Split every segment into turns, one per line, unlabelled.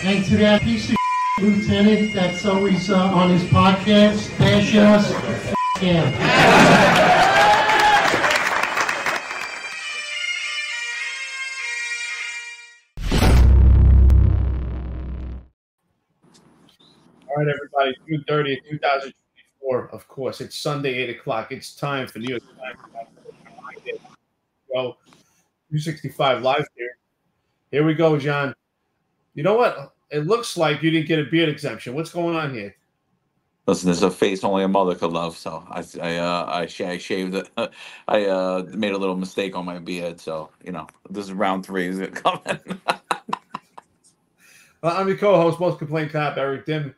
And to that piece of lieutenant that's always on his podcast, bashing us, him.
All right, everybody, June 30th, 2024. Of course, it's Sunday, 8 o'clock. It's time for New York Times. Well, 265 live here. Here we go, John. You know what? It looks like you didn't get a beard exemption. What's going on here?
Listen, there's a face only a mother could love, so I shaved it. I made a little mistake on my beard, so this is round 3 is coming.
I'm your co-host, most complaint cop Eric Dim.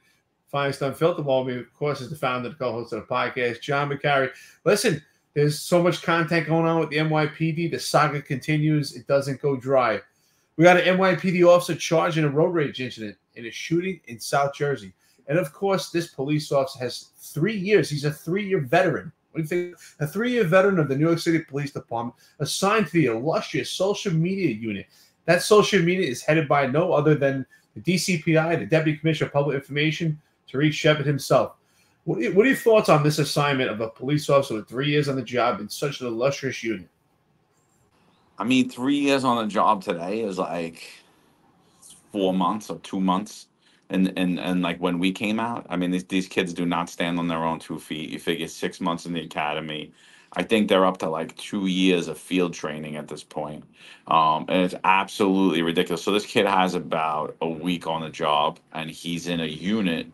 Finest Unfiltered. Me, of course, is the founder and co-host of the podcast, John McCary. Listen, there's so much content going on with the NYPD. The saga continues. It doesn't go dry. We got an NYPD officer charged in a road rage incident in a shooting in South Jersey. And, of course, this police officer has 3 years. He's a 3-year veteran. What do you think? A 3-year veteran of the New York City Police Department assigned to the illustrious social media unit. That social media is headed by no other than the DCPI, the Deputy Commissioner of Public Information, Tariq Shepard himself. What are your thoughts on this assignment of a police officer with 3 years on the job in such an illustrious unit?
I mean, 3 years on the job today is like 4 months or 2 months. And like when we came out, I mean, these kids do not stand on their own 2 feet. You figure 6 months in the academy. I think they're up to like 2 years of field training at this point. And it's absolutely ridiculous. So this kid has about a week on the job, and he's in a unit,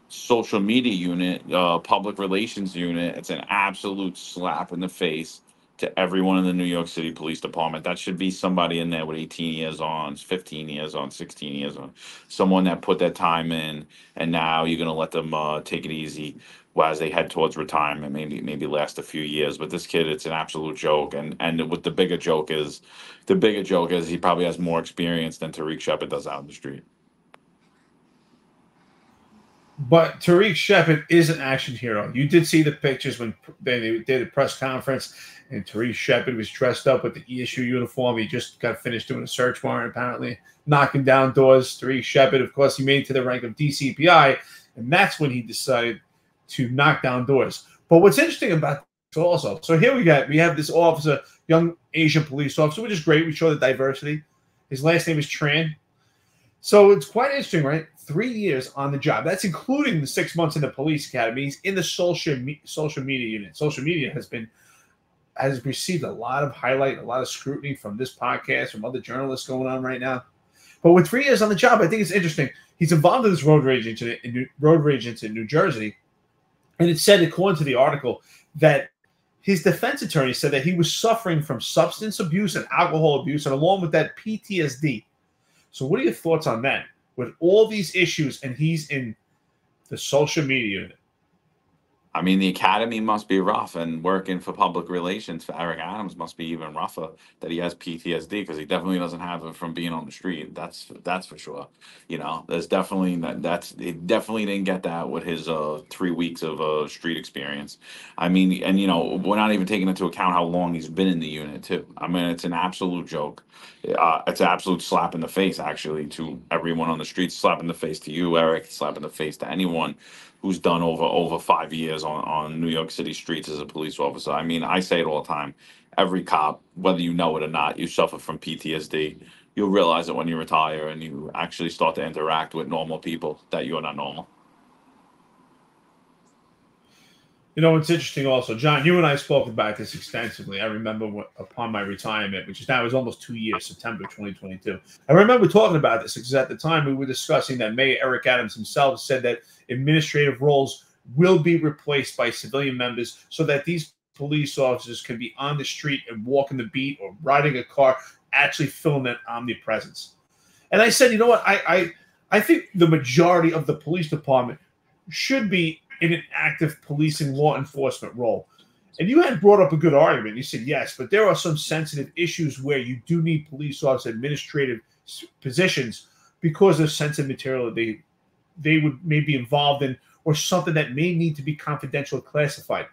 social media unit, public relations unit. It's an absolute slap in the face to everyone in the New York City Police Department. That should be somebody in there with 18 years on, 15 years on, 16 years on, someone that put their time in, and now you're going to let them take it easy as they head towards retirement, maybe last a few years. But this kid, it's an absolute joke. And what the bigger joke is he probably has more experience than Tariq Shepard does out in the street.
But Tariq Shepard is an action hero. You did see the pictures when they did a press conference, and Tariq Shepard was dressed up with the ESU uniform. He just got finished doing a search warrant, apparently, knocking down doors. Tariq Shepard, of course, he made it to the rank of DCPI, and that's when he decided to knock down doors. But what's interesting about this also, so here we have this officer, young Asian police officer, which is great. We show the diversity. His last name is Tran. So it's quite interesting, right? 3 years on the job. That's including the 6 months in the police academy. He's in the social media unit. Social media has received a lot of highlight, a lot of scrutiny from this podcast, from other journalists going on right now. But with 3 years on the job, I think it's interesting. He's involved in this road rage incident in New Jersey. And it said, according to the article, that his defense attorney said that he was suffering from substance abuse and alcohol abuse, and along with that, PTSD. So what are your thoughts on that? With all these issues, and he's in the social media unit.
I mean, the academy must be rough, and working for public relations for Eric Adams must be even rougher that he has PTSD, because he definitely doesn't have it from being on the street. That's for sure. There's definitely he definitely didn't get that with his 3 weeks of street experience. I mean, and we're not even taking into account how long he's been in the unit too. I mean, it's an absolute joke. It's an absolute slap in the face, actually, to everyone on the street. Slap in the face to you, Eric. Slap in the face to anyone who's done over 5 years on New York City streets as a police officer. I mean, I say it all the time. Every cop, whether you know it or not, you suffer from PTSD. You'll realize it when you retire and you actually start to interact with normal people, that you're not normal.
It's interesting also, John, you and I spoke about this extensively. I remember upon my retirement, which is now is almost 2 years, September 2022. I remember talking about this because at the time we were discussing that Mayor Eric Adams himself said that administrative roles will be replaced by civilian members so that these police officers can be on the street and walking the beat or riding a car, actually feeling that omnipresence. And I said, you know what? I think the majority of the police department should be in an active policing law enforcement role. And you had brought up a good argument. You said, yes, but there are some sensitive issues where you do need police officer administrative positions because of sensitive material that they would may be involved in, or something that may need to be confidential or classified.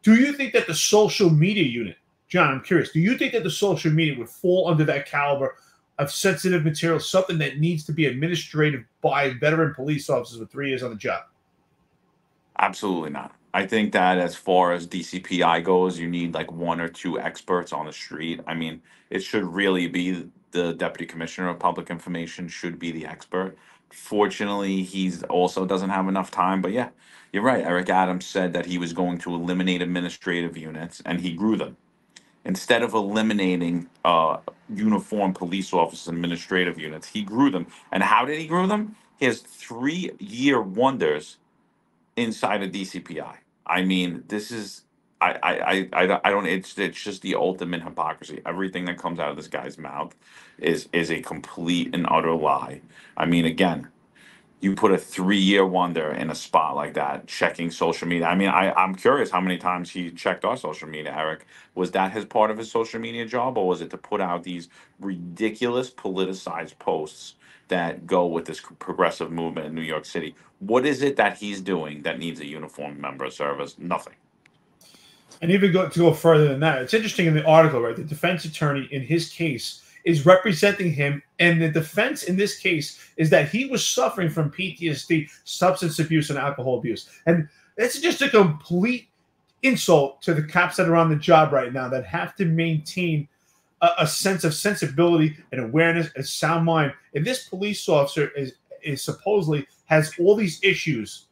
Do you think that the social media unit John, I'm curious. Do you think that the social media would fall under that caliber of sensitive material, something that needs to be administrated by veteran police officers with 3 years on the job?
Absolutely not. I think that as far as DCPI goes, you need like 1 or 2 experts on the street. I mean, it should really be the deputy commissioner of public information should be the expert. Fortunately, he's also doesn't have enough time. But yeah, you're right. Eric Adams said that he was going to eliminate administrative units, and he grew them. Instead of eliminating uniformed police officers and administrative units, he grew them. And how did he grow them? He has 3-year wonders inside of DCPI. I mean, this is I don't. It's just the ultimate hypocrisy. Everything that comes out of this guy's mouth is a complete and utter lie. I mean, again, you put a 3-year wonder in a spot like that, checking social media. I mean, I'm curious how many times he checked our social media, Eric. Was that his part of his social media job, or was it to put out these ridiculous politicized posts that go with this progressive movement in New York City? What is it that he's doing that needs a uniformed member of service? Nothing.
And even to go further than that, it's interesting in the article, right? The defense attorney in his case is representing him, and the defense in this case is that he was suffering from PTSD, substance abuse, and alcohol abuse. And it's just a complete insult to the cops that are on the job right now that have to maintain a sense of sensibility and awareness and sound mind. And this police officer is supposedly has all these issues,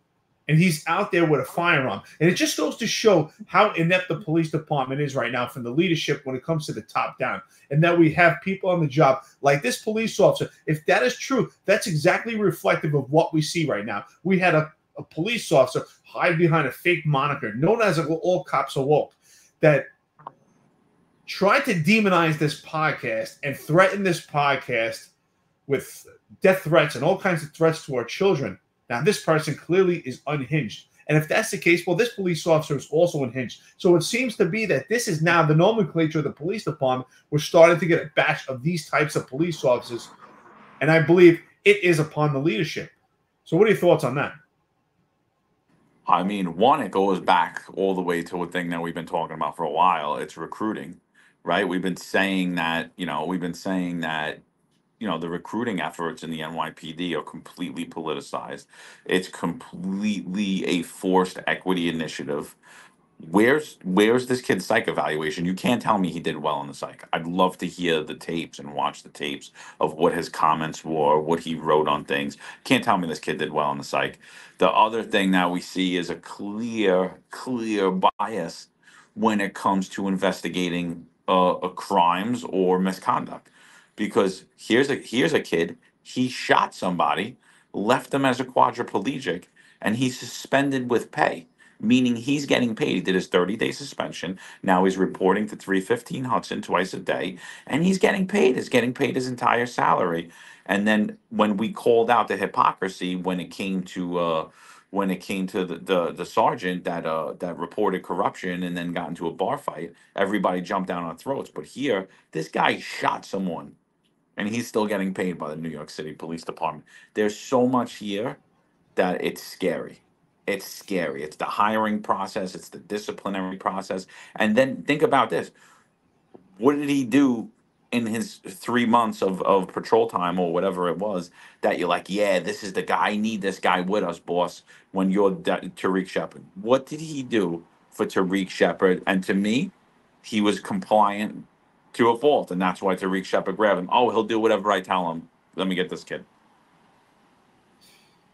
and he's out there with a firearm. And it just goes to show how inept the police department is right now from the leadership when it comes to the top down. And that we have people on the job like this police officer. If that is true, that's exactly reflective of what we see right now. We had a police officer hide behind a fake moniker known as All Cops Are Woke that tried to demonize this podcast and threaten this podcast with death threats and all kinds of threats to our children. Now, this person clearly is unhinged. And if that's the case, well, this police officer is also unhinged. So it seems to be that this is now the nomenclature of the police department. We're starting to get a batch of these types of police officers. And I believe it is upon the leadership. So what are your thoughts on that?
I mean, one, it goes back all the way to a thing that we've been talking about for a while. It's recruiting, right? We've been saying that, the recruiting efforts in the NYPD are completely politicized. It's completely a forced equity initiative. Where's this kid's psych evaluation? You can't tell me he did well on the psych. I'd love to hear the tapes and watch the tapes of what his comments were, what he wrote on things. Can't tell me this kid did well on the psych. The other thing that we see is a clear bias when it comes to investigating crimes or misconduct. Because here's a kid, he shot somebody, left them as a quadriplegic, and he's suspended with pay, meaning he's getting paid. He did his 30-day suspension. Now he's reporting to 315 Hudson twice a day, and he's getting paid. He's getting paid his entire salary. And then when we called out the hypocrisy when it came to the sergeant that reported corruption and then got into a bar fight, everybody jumped down our throats. But here, this guy shot someone, and he's still getting paid by the New York City Police Department. There's so much here that it's scary. It's scary. It's the hiring process. It's the disciplinary process. And then think about this. What did he do in his 3 months of patrol time or whatever it was that you're like, yeah, this is the guy. I need this guy with us, boss, when you're Tariq Shepard? What did he do for Tariq Shepard? And to me, he was compliant to a fault, and that's why Tariq Shepard grabbed him. Oh, he'll do whatever I tell him. Let me get this kid.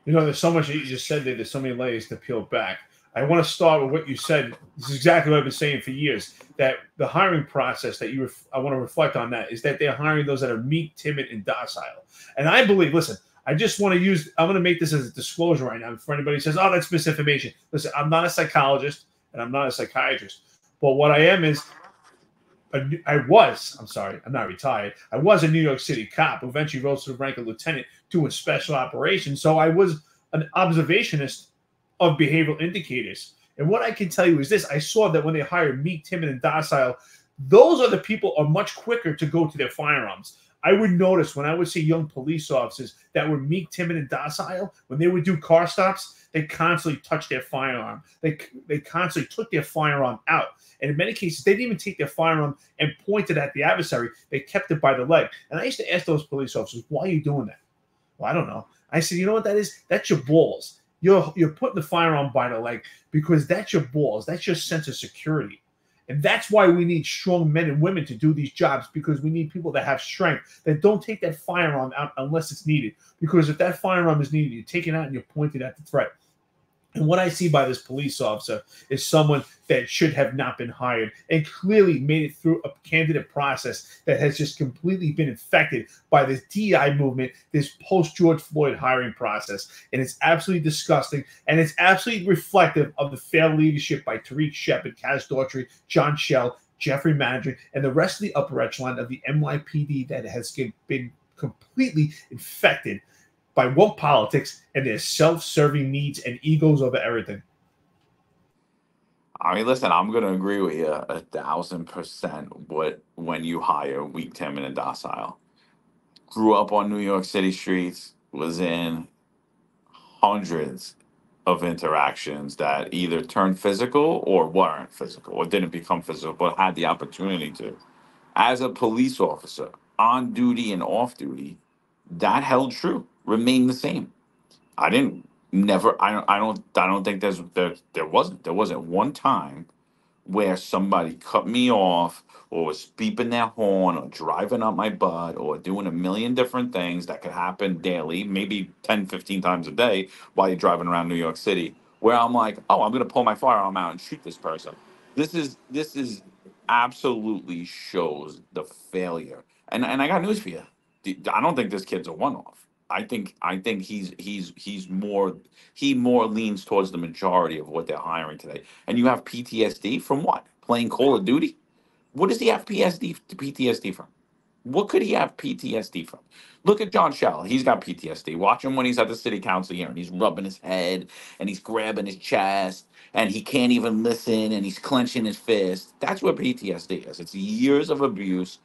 There's so much that you just said there. There's so many layers to peel back. I want to start with what you said. This is exactly what I've been saying for years, that the hiring process that I want to reflect on that is that they're hiring those that are meek, timid, and docile. And I believe, listen, I'm going to make this as a disclosure right now for anybody who says, oh, that's misinformation. Listen, I'm not a psychologist and I'm not a psychiatrist. But what I am is, I'm not retired. I was a New York City cop who eventually rose to the rank of lieutenant doing special operations. So I was an observationist of behavioral indicators. And what I can tell you is this. I saw that when they hire meek, timid, and docile, those are the people are much quicker to go to their firearms. I would notice when I would see young police officers that were meek, timid, and docile, when they would do car stops, they constantly touched their firearm. They constantly took their firearm out. And in many cases, they didn't even take their firearm and point it at the adversary. They kept it by the leg. And I used to ask those police officers, why are you doing that? Well, I don't know. I said, you know what that is? That's your balls. You're putting the firearm by the leg because that's your balls. That's your sense of security. And that's why we need strong men and women to do these jobs, because we need people that have strength, that don't take that firearm out unless it's needed. Because if that firearm is needed, you take it out and you're pointing at the threat. And what I see by this police officer is someone that should have not been hired and clearly made it through a candidate process that has just completely been infected by this DEI movement, this post-George Floyd hiring process. And it's absolutely disgusting. And it's absolutely reflective of the failed leadership by Tariq Shepard, Kaz Daughtry, John Schell, Jeffrey Madrick, and the rest of the upper echelon of the NYPD that has been completely infected by woke politics and their self-serving needs and egos over everything.
I mean, listen, I'm gonna agree with you 1,000%. When you hire weak, timid, and docile, grew up on New York City streets, was in hundreds of interactions that either turned physical or weren't physical, or didn't become physical, but had the opportunity to. As a police officer, on duty and off duty, that held true, remained the same. I didn't never I don't think there wasn't one time where somebody cut me off or was beeping their horn or driving up my butt or doing a million different things that could happen daily, maybe 10, 15 times a day while you're driving around New York City, where I'm like, oh, I'm gonna pull my firearm out and shoot this person. This is absolutely shows the failure. And I got news for you. I don't think this kid's a one off. I think he more leans towards the majority of what they're hiring today. And you have PTSD from what? Playing Call of Duty? What does he have PTSD from? What could he have PTSD from? Look at John Shell. He's got PTSD. Watch him when he's at the city council hearing. He's rubbing his head and he's grabbing his chest and he can't even listen and he's clenching his fist. That's what PTSD is. It's years of abuse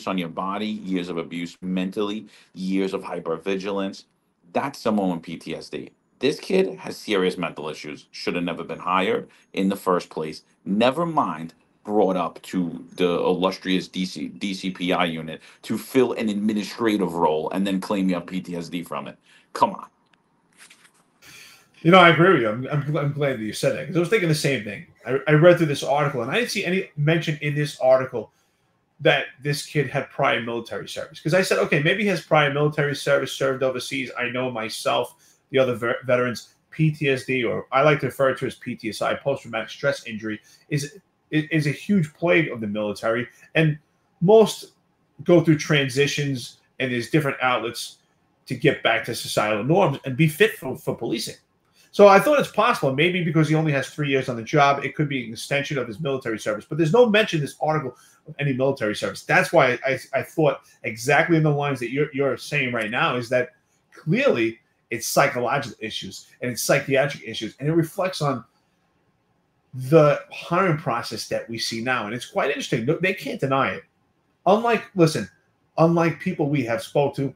on your body, years of abuse mentally, years of hypervigilance. That's someone with PTSD. This kid has serious mental issues, should have never been hired in the first place. Never mind brought up to the illustrious DCPI unit to fill an administrative role and then claim you have PTSD from it. Come on.
You know, I agree with you. I'm glad that you said that, because I was thinking the same thing. I read through this article, and I didn't see any mention in this article that this kid had prior military service. Because I said, okay, maybe he has prior military service, served overseas. I know myself, the other veterans, PTSD, or I like to refer to as PTSI, post-traumatic stress injury, is a huge plague of the military. And most go through transitions, and there's different outlets to get back to societal norms and be fit for policing. So I thought it's possible, maybe because he only has 3 years on the job, it could be an extension of his military service. But there's no mention in this article of any military service. That's why I thought exactly in the lines that you're saying right now, is that clearly it's psychological issues and it's psychiatric issues, and it reflects on the hiring process that we see now. And it's quite interesting. They can't deny it. Unlike people we have spoke to,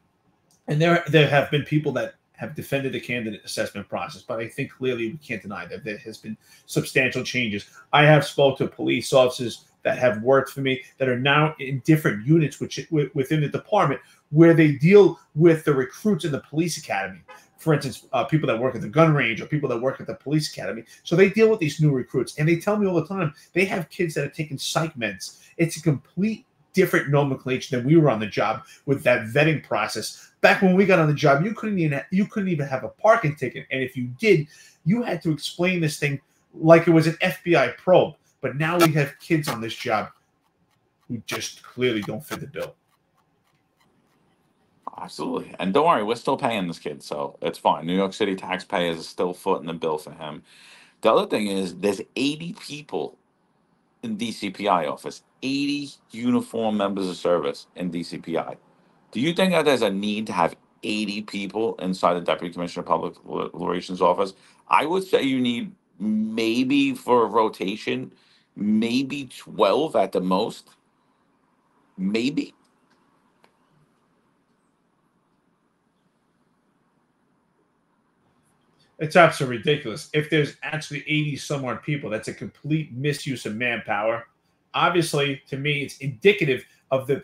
and there have been people that have defended the candidate assessment process, but I think clearly we can't deny that there has been substantial changes. I have spoke to police officers that have worked for me that are now in different units within the department, where they deal with the recruits in the police academy. For instance, people that work at the gun range or people that work at the police academy. So they deal with these new recruits, and they tell me all the time they have kids that are taking psych meds. It's a complete different nomenclature than we were on the job with that vetting process. Back when we got on the job, you couldn't even have a parking ticket, and if you did, you had to explain this thing like it was an FBI probe. But now we have kids on this job who just clearly don't fit the bill.
Absolutely. And don't worry, we're still paying this kid, so it's fine. New York City taxpayers are still footing the bill for him. The other thing is there's 80 people in DCPI office, 80 uniformed members of service in DCPI. Do you think that there's a need to have 80 people inside the Deputy Commissioner of Public Relations office? I would say you need, maybe for a rotation, maybe 12 at the most. Maybe.
It's absolutely ridiculous. If there's actually 80 some odd people, that's a complete misuse of manpower. Obviously, to me, it's indicative of the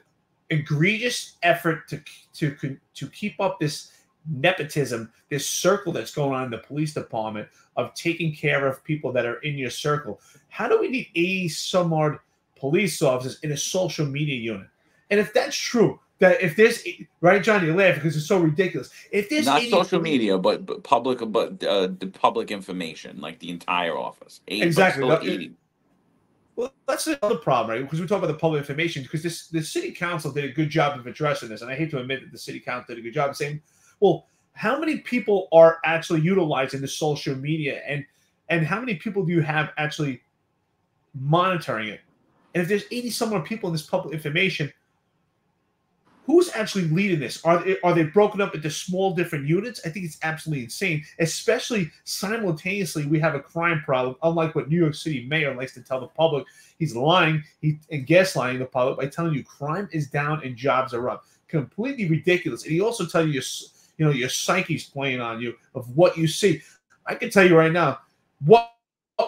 egregious effort to keep up this nepotism, this circle that's going on in the police department of taking care of people that are in your circle. How do we need 80 some odd police officers in a social media unit? And if that's true, that if there's right, John, you laugh because it's so ridiculous. If there's
Not
80
social media, but public, the public information, like the entire office. 80, but
exactly.
still 80.
Well, that's another problem, right? Because we talk about the public information, because the city council did a good job of addressing this, and I hate to admit that the city council did a good job of saying, well, how many people are actually utilizing the social media, and how many people do you have actually monitoring it? And if there's 80 some odd people in this public information, who's actually leading this? Are they broken up into small different units? I think it's absolutely insane. Especially simultaneously, we have a crime problem, unlike what New York City mayor likes to tell the public. He's lying and gaslighting the public by telling you crime is down and jobs are up. Completely ridiculous. And he also tells you, your psyche's playing on you of what you see. I can tell you right now, what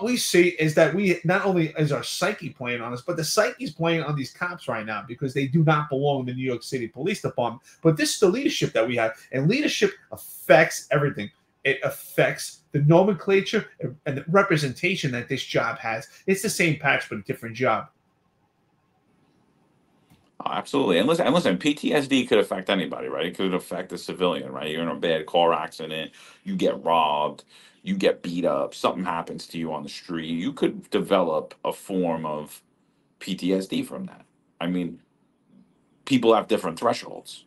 we see is that we not only is our psyche playing on us, but the psyche's playing on these cops right now because they do not belong in the New York City Police Department. But this is the leadership that we have, and leadership affects everything. It affects the nomenclature and the representation that this job has. It's the same patch, but a different job.
Oh, absolutely. And listen, PTSD could affect anybody, right? It could affect a civilian, right? You're in a bad car accident, you get robbed, you get beat up, something happens to you on the street. You could develop a form of PTSD from that. I mean, people have different thresholds,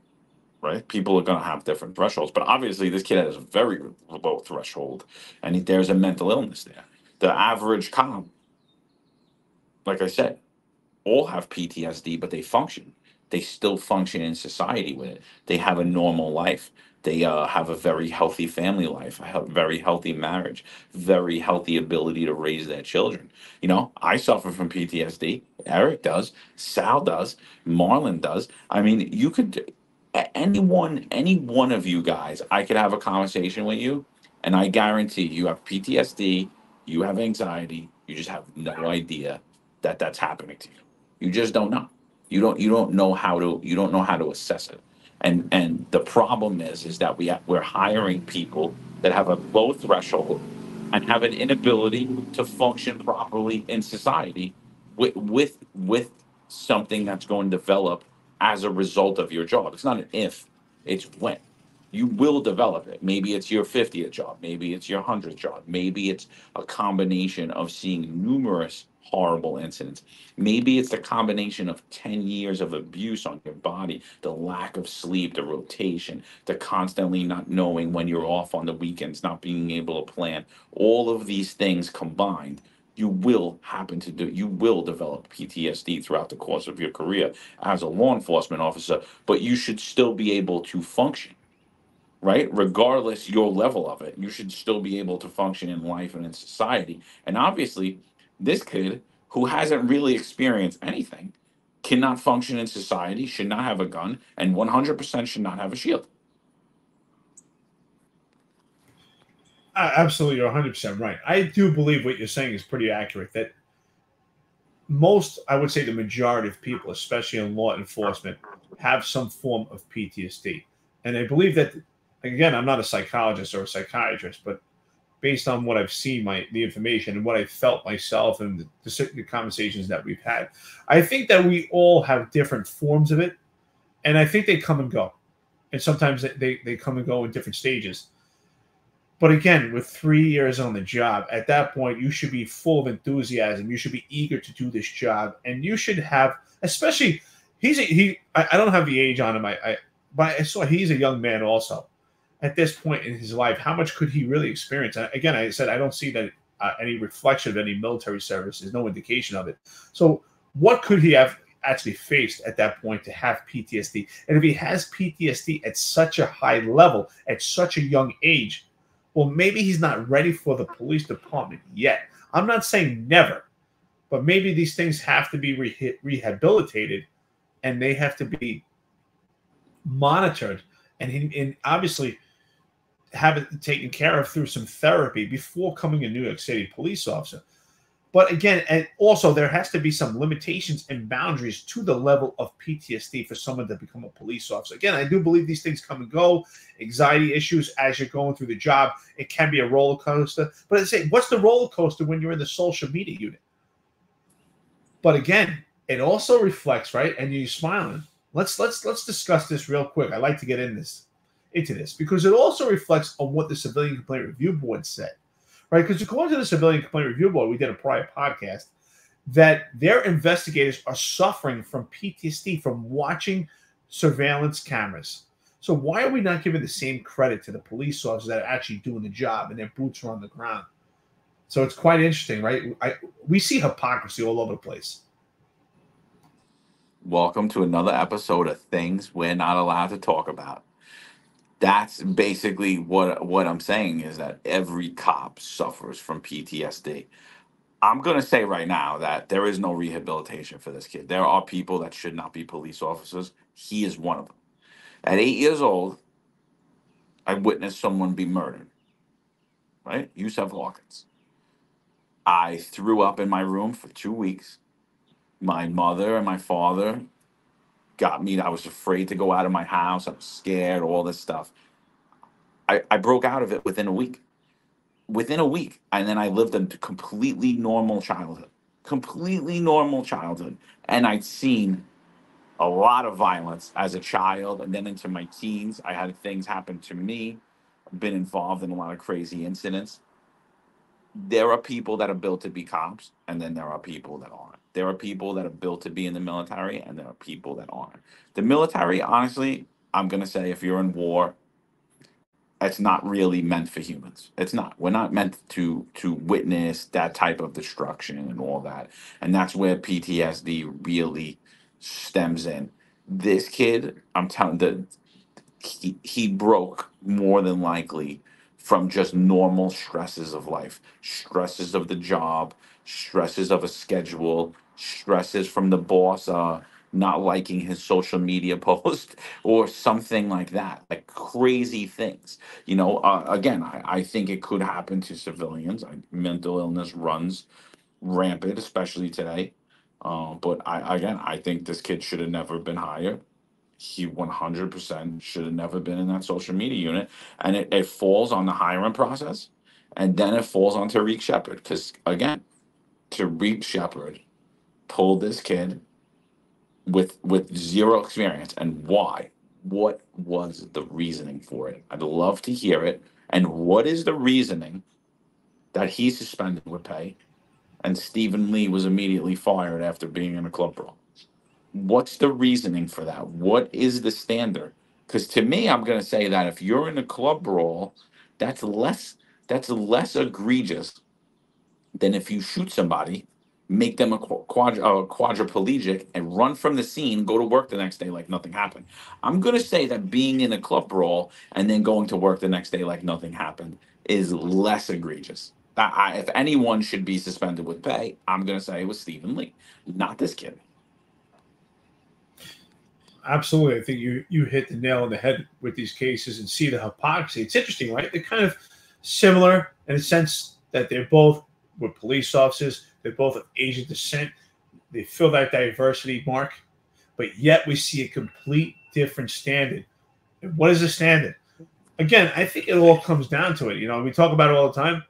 right? People are going to have different thresholds, but obviously this kid has a very low threshold, and there's a mental illness there. The average cop, like I said, all have PTSD, but they function. They still function in society with it. They have a normal life. They have a very healthy family life, a very healthy marriage, very healthy ability to raise their children. I suffer from PTSD. Eric does. Sal does. Marlon does. I mean, you could, any one of you guys, I could have a conversation with you, and I guarantee you have PTSD, you have anxiety, you just have no idea that that's happening to you. You just don't know. You don't know how to assess it. And the problem is that we're hiring people that have a low threshold and have an inability to function properly in society with something that's going to develop as a result of your job. It's not an if, it's when. You will develop it. Maybe it's your 50th job. Maybe it's your 100th job. Maybe it's a combination of seeing numerous horrible incidents. Maybe it's a combination of 10 years of abuse on your body, the lack of sleep, the rotation, the constantly not knowing when you're off on the weekends, not being able to plan. All of these things combined, you will develop PTSD throughout the course of your career as a law enforcement officer, but you should still be able to function, right? Regardless your level of it, you should still be able to function in life and in society. And obviously, this kid who hasn't really experienced anything cannot function in society, should not have a gun, and 100% should not have a shield.
Absolutely, you're 100% right. I do believe what you're saying is pretty accurate, that most, I would say the majority of people, especially in law enforcement, have some form of PTSD. And I believe that, again, I'm not a psychologist or a psychiatrist, but based on what I've seen, the information and what I felt myself and the conversations that we've had, I think that we all have different forms of it. And I think they come and go. And sometimes they come and go in different stages. But again, with 3 years on the job, at that point, you should be full of enthusiasm. You should be eager to do this job. And you should have, especially, I don't have the age on him, but I saw he's a young man also. At this point in his life, how much could he really experience? Again, I said, I don't see that any reflection of any military service. There's no indication of it. So what could he have actually faced at that point to have PTSD? And if he has PTSD at such a high level, at such a young age, well, maybe he's not ready for the police department yet. I'm not saying never, but maybe these things have to be rehabilitated, and they have to be monitored. And obviously, have it taken care of through some therapy before becoming a New York City police officer. But again, and also there has to be some limitations and boundaries to the level of PTSD for someone to become a police officer. Again, I do believe these things come and go. Anxiety issues as you're going through the job, it can be a roller coaster. But I say, what's the roller coaster when you're in the social media unit? But again, it also reflects, right? And you're smiling. Let's discuss this real quick. I like to get into this because it also reflects on what the Civilian Complaint Review Board said. Right, because according to the Civilian Complaint Review Board, we did a prior podcast, that their investigators are suffering from PTSD from watching surveillance cameras. So why are we not giving the same credit to the police officers that are actually doing the job and their boots are on the ground? So it's quite interesting, right? We see hypocrisy all over the place.
Welcome to another episode of Things We're Not Allowed to Talk About. That's basically what I'm saying, is that every cop suffers from PTSD. I'm going to say right now that there is no rehabilitation for this kid. There are people that should not be police officers. He is one of them. At 8 years old, I witnessed someone be murdered, right? Yusef Hawkins. I threw up in my room for 2 weeks. My mother and my father got me. I was afraid to go out of my house. I was scared, all this stuff. I broke out of it within a week. And then I lived a completely normal childhood. And I'd seen a lot of violence as a child. And then into my teens, I had things happen to me. I've been involved in a lot of crazy incidents. There are people that are built to be cops, and then there are people that aren't. There are people that are built to be in the military, and there are people that aren't. The military, honestly, I'm going to say, if you're in war, it's not really meant for humans. It's not. We're not meant to witness that type of destruction and all that. And that's where PTSD really stems in. This kid, I'm telling he broke more than likely from just normal stresses of life, stresses of the job, stresses of a schedule, stresses from the boss not liking his social media post or something like that, like crazy things. Again, I think it could happen to civilians. Mental illness runs rampant, especially today. But I think this kid should have never been hired. He 100% should have never been in that social media unit. And it falls on the hiring process. And then it falls on Tariq Shepard. Because, again, Tariq Shepard pulled this kid with zero experience. And why? What was the reasoning for it? I'd love to hear it. And what is the reasoning that he's suspended with pay and Stephen Lee was immediately fired after being in a club brawl? What's the reasoning for that? What is the standard? Because to me, I'm going to say that if you're in a club brawl, that's less egregious than if you shoot somebody, make them a quadriplegic, and run from the scene, go to work the next day like nothing happened. I'm going to say that being in a club brawl and then going to work the next day like nothing happened is less egregious. If anyone should be suspended with pay, I'm going to say it was Stephen Lee, not this kid.
Absolutely. I think you hit the nail on the head with these cases and see the hypocrisy. It's interesting, right? They're kind of similar in a sense that they're both were police officers. They're both of Asian descent. They fill that diversity mark, but yet we see a complete different standard. And what is the standard? Again, I think it all comes down to it. We talk about it all the time.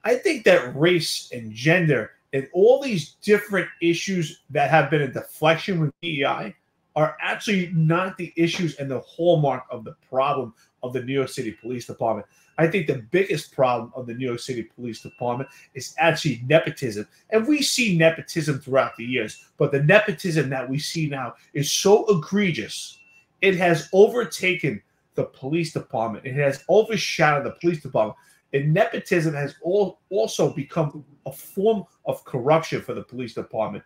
I think that race and gender and all these different issues that have been a deflection with DEI are actually not the issues and the hallmark of the problem of the New York City Police Department. I think the biggest problem of the New York City Police Department is actually nepotism. And we see nepotism throughout the years, but the nepotism that we see now is so egregious. It has overtaken the police department. It has overshadowed the police department. And nepotism has also become a form of corruption for the police department,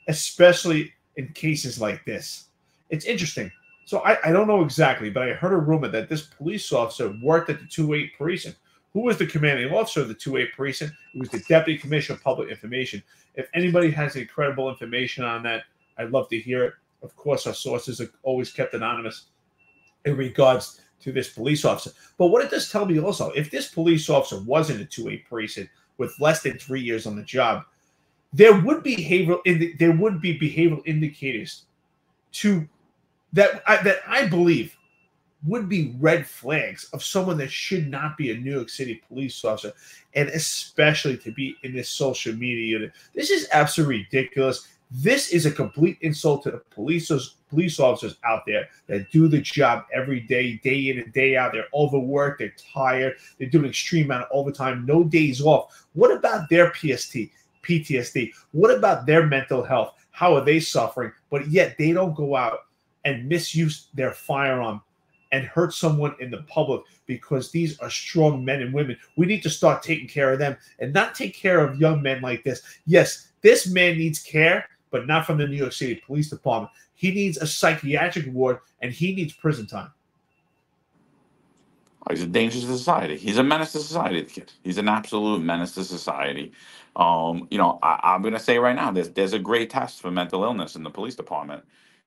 especially in cases like this. It's interesting. So I don't know exactly, but I heard a rumor that this police officer worked at the 2-8 precinct. Who was the commanding officer of the 2-8 precinct? It was the Deputy Commissioner of Public Information. If anybody has any credible information on that, I'd love to hear it. Of course, our sources are always kept anonymous in regards to this police officer. But what it does tell me also, if this police officer wasn't a two-way person with less than 3 years on the job, there would be behavioral indicators to that I believe would be red flags of someone that should not be a New York City police officer, and especially to be in this social media unit. This is absolutely ridiculous. This is a complete insult to the police officers out there that do the job every day, day in and day out. They're overworked, they're tired, they do an extreme amount of overtime, no days off. What about their PTSD? What about their mental health? How are they suffering? But yet they don't go out and misuse their firearm and hurt someone in the public, because these are strong men and women. We need to start taking care of them and not take care of young men like this. Yes, this man needs care, but not from the New York City Police Department. He needs a psychiatric ward, and he needs prison time.
He's a danger to society. He's a menace to society, the kid. He's an absolute menace to society. I'm going to say right now, there's a great test for mental illness in the police department.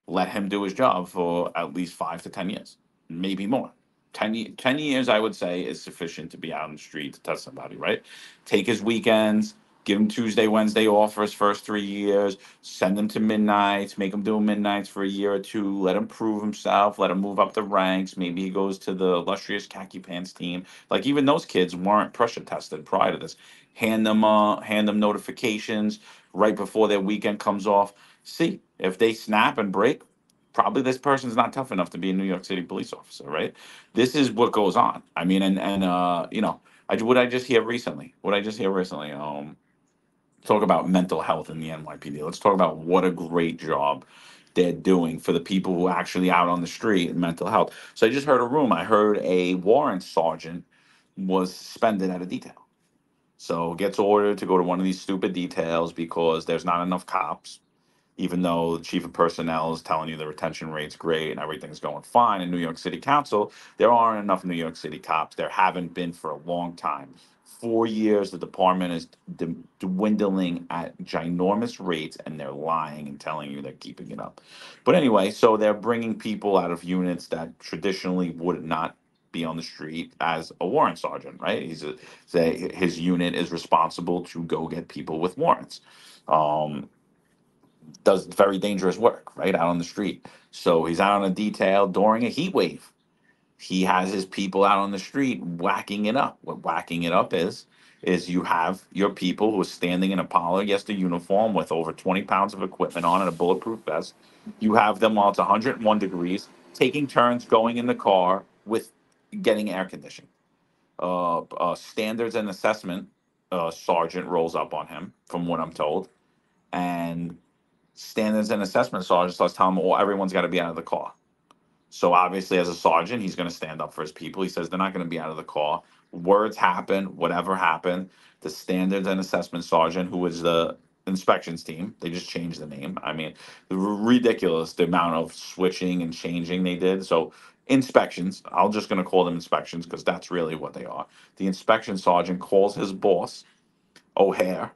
Let him do his job for at least 5 to 10 years, maybe more. 10 years, I would say, is sufficient to be out on the street to test somebody, right? Take his weekends, give him Tuesday, Wednesday off for his first 3 years, send him to midnights, make him do midnights for a year or two, let him prove himself, let him move up the ranks. Maybe he goes to the illustrious khaki pants team. Like, even those kids weren't pressure tested prior to this. Hand them notifications right before their weekend comes off. See, if they snap and break, probably this person's not tough enough to be a New York City police officer, right? This is what goes on. I mean, what I just hear recently. Talk about mental health in the NYPD. Let's talk about what a great job they're doing for the people who are actually out on the street and mental health. So I just heard I heard a warrant sergeant was suspended at a detail. So gets ordered to go to one of these stupid details because there's not enough cops, even though the chief of personnel is telling you the retention rate's great and everything's going fine in New York City Council. There aren't enough New York City cops. There haven't been for a long time. 4 years, the department is dwindling at ginormous rates, and they're lying and telling you they're keeping it up. But anyway, so they're bringing people out of units that traditionally would not be on the street as a warrant sergeant, right? His unit is responsible to go get people with warrants. Does very dangerous work, right, out on the street. So he's out on a detail during a heat wave. He has his people out on the street whacking it up. What whacking it up is you have your people who are standing in a polyester uniform with over 20 pounds of equipment on and a bulletproof vest. You have them while it's 101 degrees, taking turns going in the car with getting air conditioning. Standards and assessment sergeant rolls up on him, from what I'm told, and standards and assessment sergeant starts telling him, everyone's got to be out of the car. So obviously, as a sergeant, he's going to stand up for his people. He says they're not going to be out of the car. Words happen, whatever happened. The standards and assessment sergeant, who was the inspections team, they just changed the name. I mean, ridiculous the amount of switching and changing they did. So inspections, I'm just going to call them inspections because that's really what they are. The inspection sergeant calls his boss, O'Hare.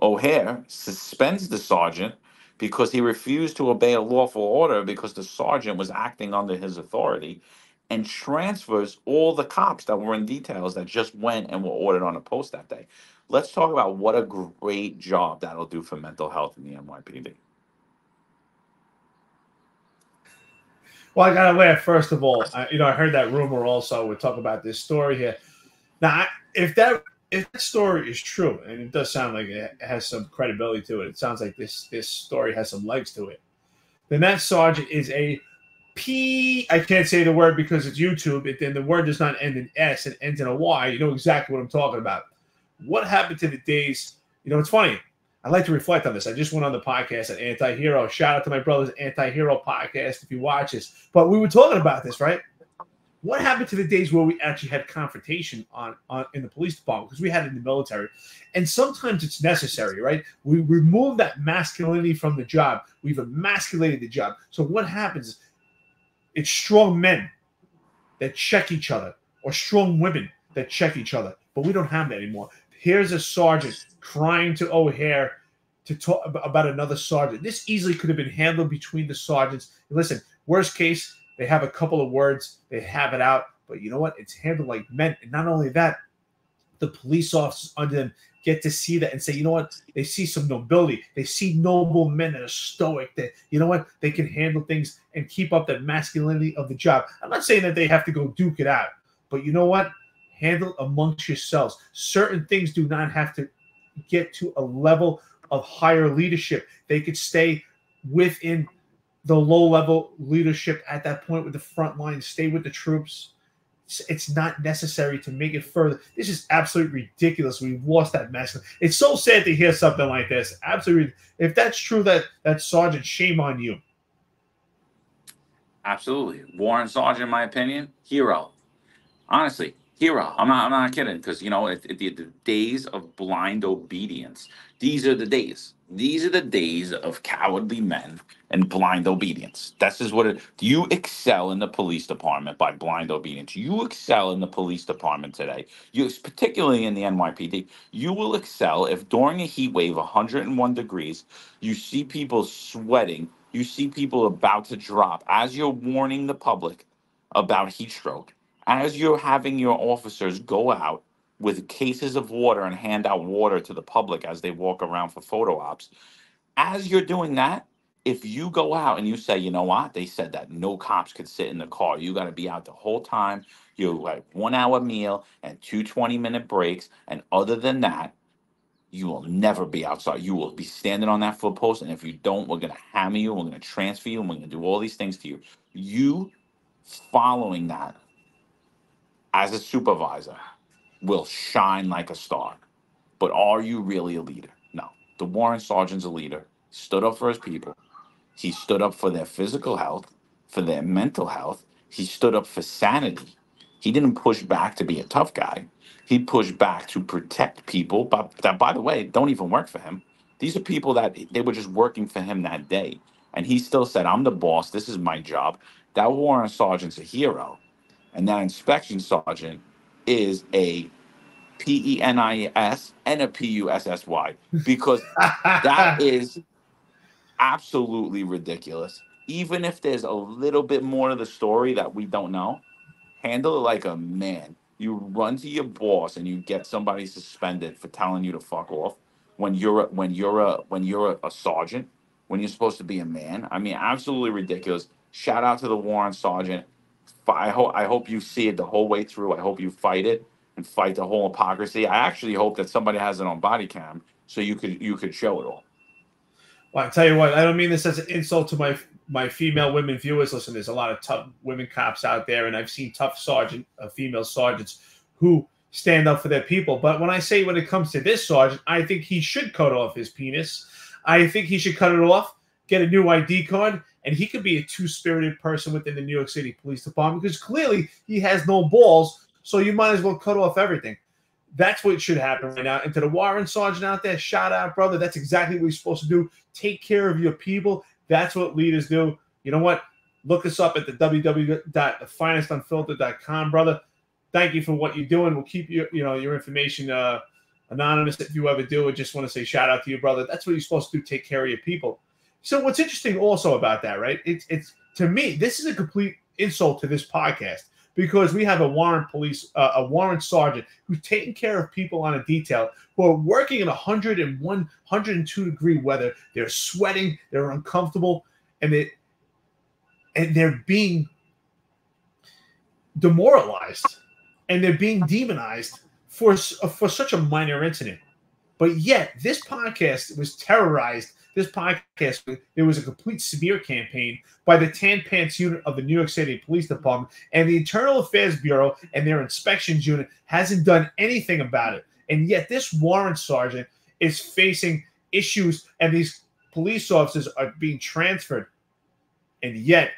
O'Hare suspends the sergeant because he refused to obey a lawful order because the sergeant was acting under his authority, and transfers all the cops that were in details that just went and were ordered on a post that day. Let's talk about what a great job that'll do for mental health in the NYPD.
Well, I got to laugh, first of all. I heard that rumor also. We'll talk about this story here. Now, if that story is true, and it does sound like it has some credibility to it, it sounds like this story has some legs to it, then that sergeant is a P. I can't say the word because it's YouTube. Then the word does not end in S, it ends in a Y. You know exactly what I'm talking about. What happened to the days? It's funny. I like to reflect on this. I just went on the podcast at Anti-Hero. Shout out to my brother's Anti-Hero podcast if you watch this. But we were talking about this, right? What happened to the days where we actually had confrontation on in the police department? Because we had it in the military. And sometimes it's necessary, right? We remove that masculinity from the job. We've emasculated the job. So what happens is it's strong men that check each other, or strong women that check each other. But we don't have that anymore. Here's a sergeant crying to O'Hare to talk about another sergeant. This easily could have been handled between the sergeants. And listen, worst case, They have a couple of words. They have it out. But you know what? It's handled like men. And not only that, the police officers under them get to see that and say, you know what? They see some nobility. They see noble men that are stoic, that, you know what? They can handle things and keep up that masculinity of the job. I'm not saying that they have to go duke it out, but you know what? Handle amongst yourselves. Certain things do not have to get to a level of higher leadership. They could stay within the low-level leadership at that point with the front line, stay with the troops. It's not necessary to make it further. This is absolutely ridiculous. We've lost that message. It's so sad to hear something like this. Absolutely. If that's true, that sergeant, shame on you.
Absolutely. Warren Sergeant, in my opinion, hero. Honestly, hero. I'm not kidding, because you know the days of blind obedience. These are the days. These are the days of cowardly men and blind obedience. That's just what it. You excel in the police department by blind obedience. You excel in the police department today. You, particularly in the NYPD, you will excel if during a heat wave, 101 degrees, you see people sweating. You see people about to drop as you're warning the public about heat stroke, as you're having your officers go out with cases of water and hand out water to the public as they walk around for photo ops. As you're doing that, if you go out and you say, you know what, they said that no cops could sit in the car, you got to be out the whole time. You're like 1 hour meal and 2 20-minute breaks. And other than that, you will never be outside. You will be standing on that foot post. And if you don't, we're going to hammer you. We're going to transfer you. And we're going to do all these things to you. You following that as a supervisor will shine like a star. But are you really a leader? No. The Warren Sergeant's a leader. Stood up for his people. He stood up for their physical health, for their mental health. He stood up for sanity. He didn't push back to be a tough guy. He pushed back to protect people that, by the way, don't even work for him. These are people that they were just working for him that day. And he still said, I'm the boss. This is my job. That Warren Sergeant's a hero. And that inspection sergeant is a PENIS and a PUSSY, because that is absolutely ridiculous. Even if there's a little bit more to the story that we don't know, handle it like a man. You run to your boss and you get somebody suspended for telling you to fuck off when you're a sergeant, when you're supposed to be a man. I mean, absolutely ridiculous. Shout out to the Warren Sergeant. I hope you see it the whole way through. I hope you fight it and fight the whole hypocrisy. I actually hope that somebody has it on body cam so you could show it all.
Well, I tell you what, I don't mean this as an insult to my female women viewers. Listen, there's a lot of tough women cops out there, and I've seen tough female sergeants who stand up for their people. But when I say when it comes to this sergeant, I think he should cut off his penis. I think he should cut it off, get a new ID card, and he could be a two-spirited person within the New York City Police Department, because clearly he has no balls, so you might as well cut off everything. That's what should happen right now. And to the Warren Sergeant out there, shout out, brother. That's exactly what you're supposed to do. Take care of your people. That's what leaders do. You know what? Look us up at the www.thefinestunfiltered.com, brother. Thank you for what you're doing. We'll keep your information anonymous if you ever do. I just want to say shout out to you, brother. That's what you're supposed to do. Take care of your people. So what's interesting also about that, right? It's to me, this is a complete insult to this podcast, because we have a Warren Sergeant who's taking care of people on a detail who are working in 101, 102 degree weather. They're sweating, they're uncomfortable, and they're being demoralized, and they're being demonized for such a minor incident. But yet, this podcast was terrorized. This podcast, there was a complete smear campaign by the Tan Pants unit of the New York City Police Department, and the Internal Affairs Bureau and their inspections unit hasn't done anything about it. And yet this Warren Sergeant is facing issues, and these police officers are being transferred, and yet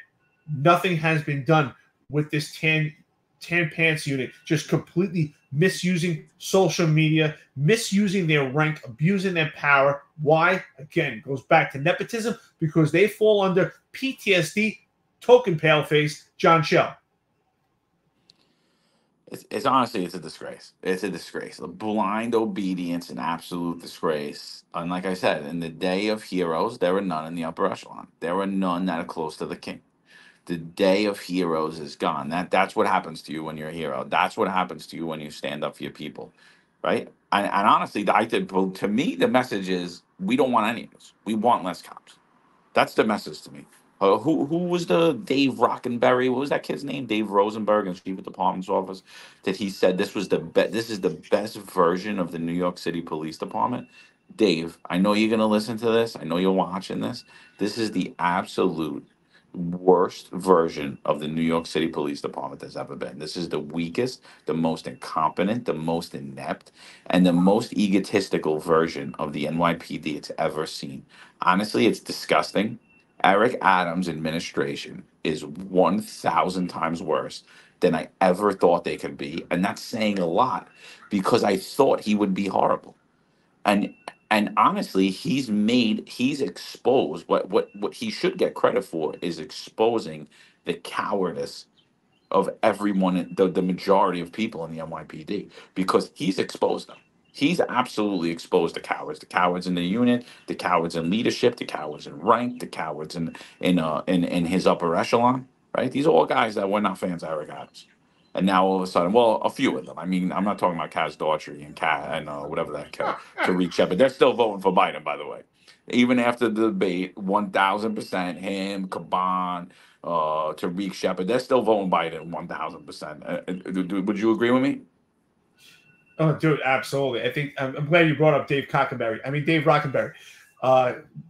nothing has been done with this Tan Pants unit, just completely misusing social media, misusing their rank, abusing their power. Why? Again, it goes back to nepotism, because they fall under PTSD, token paleface, John Shell.
It's honestly, it's a disgrace. It's a disgrace. A blind obedience, an absolute disgrace. And like I said, in the day of heroes, there are none in the upper echelon. There are none that are close to the king. The day of heroes is gone. That's what happens to you when you're a hero. That's what happens to you when you stand up for your people, right? And honestly, to me, the message is we don't want any of this. We want less cops. That's the message to me. Who was the Dave Rockenberry? What was that kid's name? Dave Rosenberg in chief of department's office. That he said this was This is the best version of the New York City Police Department. Dave, I know you're gonna listen to this. I know you're watching this. This is the absolute worst version of the New York City Police Department that's ever been. This is the weakest, the most incompetent, the most inept, and the most egotistical version of the NYPD it's ever seen. Honestly, it's disgusting. Eric Adams' administration is 1,000 times worse than I ever thought they could be. And that's saying a lot because I thought he would be horrible. And honestly, he's exposed what he should get credit for is exposing the cowardice of everyone, the majority of people in the NYPD, because he's exposed them. He's absolutely exposed the cowards in the unit, the cowards in leadership, the cowards in rank, the cowards in his upper echelon. Right? These are all guys that were not fans of Eric Adams. And now all of a sudden, well, a few of them. I mean, I'm not talking about Kaz Daughtry and whatever that Tariq Shepard. They're still voting for Biden, by the way. Even after the debate, 1,000%, him, Caban, Tariq Shepard, they're still voting Biden 1,000%. Would you agree with me?
Oh, dude, absolutely. I think I'm glad you brought up Dave Rockenberry.